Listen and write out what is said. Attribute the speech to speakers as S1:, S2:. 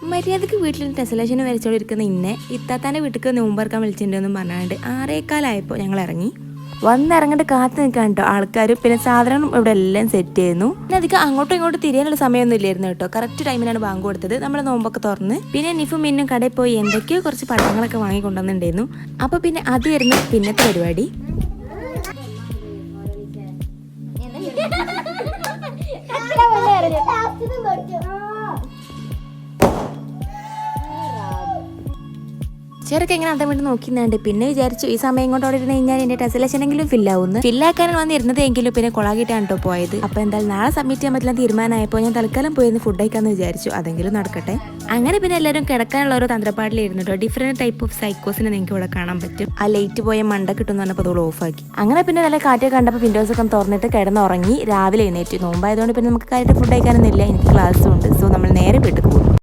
S1: മര്യാദക്ക് വീട്ടിൽ ടെസലേഷൻ വരച്ചോണ്ടിരിക്കുന്ന ഇന്നെ ഇത്താത്താൻ്റെ വീട്ടിലേക്ക് നോമ്പറക്കാൻ വിളിച്ചിട്ടുണ്ടെന്നും പറഞ്ഞാണ്ട് 6:15 ഞങ്ങൾ ഇറങ്ങി. വന്നിറങ്ങിട്ട് കാത്തു നിൽക്കാൻ കേട്ടോ ആൾക്കാർ. പിന്നെ സാധനം ഇവിടെ എല്ലാം സെറ്റ് ചെയ്യുന്നു. പിന്നെ അധികം അങ്ങോട്ടും ഇങ്ങോട്ടും തിരിയാനുള്ള സമയമൊന്നും ഇല്ലായിരുന്നു കേട്ടോ. കറക്റ്റ് ടൈമിനാണ് ബാങ്ക് കൊടുത്തത്. നമ്മൾ നോമ്പൊക്കെ തുറന്ന് പിന്നെ നിഫും മിന്നും കടയിൽ പോയി എന്തൊക്കെയോ കുറച്ച് പഴങ്ങളൊക്കെ വാങ്ങി കൊണ്ടുവന്നിട്ടുണ്ടായിരുന്നു. അപ്പോൾ പിന്നെ അതായിരുന്നു പിന്നത്തെ പരിപാടി. ചെറുക്കെ എങ്ങനെ അന്തം വേണ്ടി നോക്കിന്നുണ്ട്. പിന്നെ വിചാരിച്ചു ഈ സമയം കൊണ്ട് അവിടെ ഇരുന്ന് കഴിഞ്ഞാൽ എൻ്റെ ടെസലേഷനെങ്കിലും ഫില്ലാവുന്നു. ഫില്ലാക്കാനാണ് വന്നിരുന്നത് എങ്കിലും പിന്നെ കൊളാക്കിയിട്ടാണ് കേട്ടോ പോയത്. അപ്പോൾ എന്തായാലും നാളെ സബ്മിറ്റ് ചെയ്യാൻ പറ്റില്ല തീരുമാനമായപ്പോൾ ഞാൻ തൽക്കാലം പോയിരുന്നു ഫുഡ് കഴിക്കാമെന്ന് വിചാരിച്ചു. അതെങ്കിലും നടക്കട്ടെ. അങ്ങനെ പിന്നെ എല്ലാവരും കിടക്കാനുള്ള ഓരോ തന്ത്രപ്പാടിലായിരുന്നു കേട്ടോ. ഡിഫറെൻറ്റ് ടൈപ്പ് ഓഫ് സൈക്കോസിനെ നിങ്ങൾക്ക് ഇവിടെ കാണാൻ പറ്റും. ആ ലൈറ്റ് പോയ മണ്ട കിട്ടുമെന്ന് പറഞ്ഞപ്പോൾ അതോട് ഓഫാക്കി. അങ്ങനെ പിന്നെ നല്ല കാറ്റൊക്കെ കണ്ടപ്പോൾ വിൻഡോസൊക്കെ തുറന്നിട്ട് കിടന്നുറങ്ങി. രാവിലെ എഴുന്നേറ്റ്. നോമ്പായതുകൊണ്ട് പിന്നെ നമുക്ക് കാര്യമായിട്ട് ഫുഡ് കഴിക്കാനൊന്നും ഇല്ല. എനിക്ക് ക്ലാസ്സും ഉണ്ട്. സോ നമ്മൾ നേരെ വീട്ടിൽ പോകും.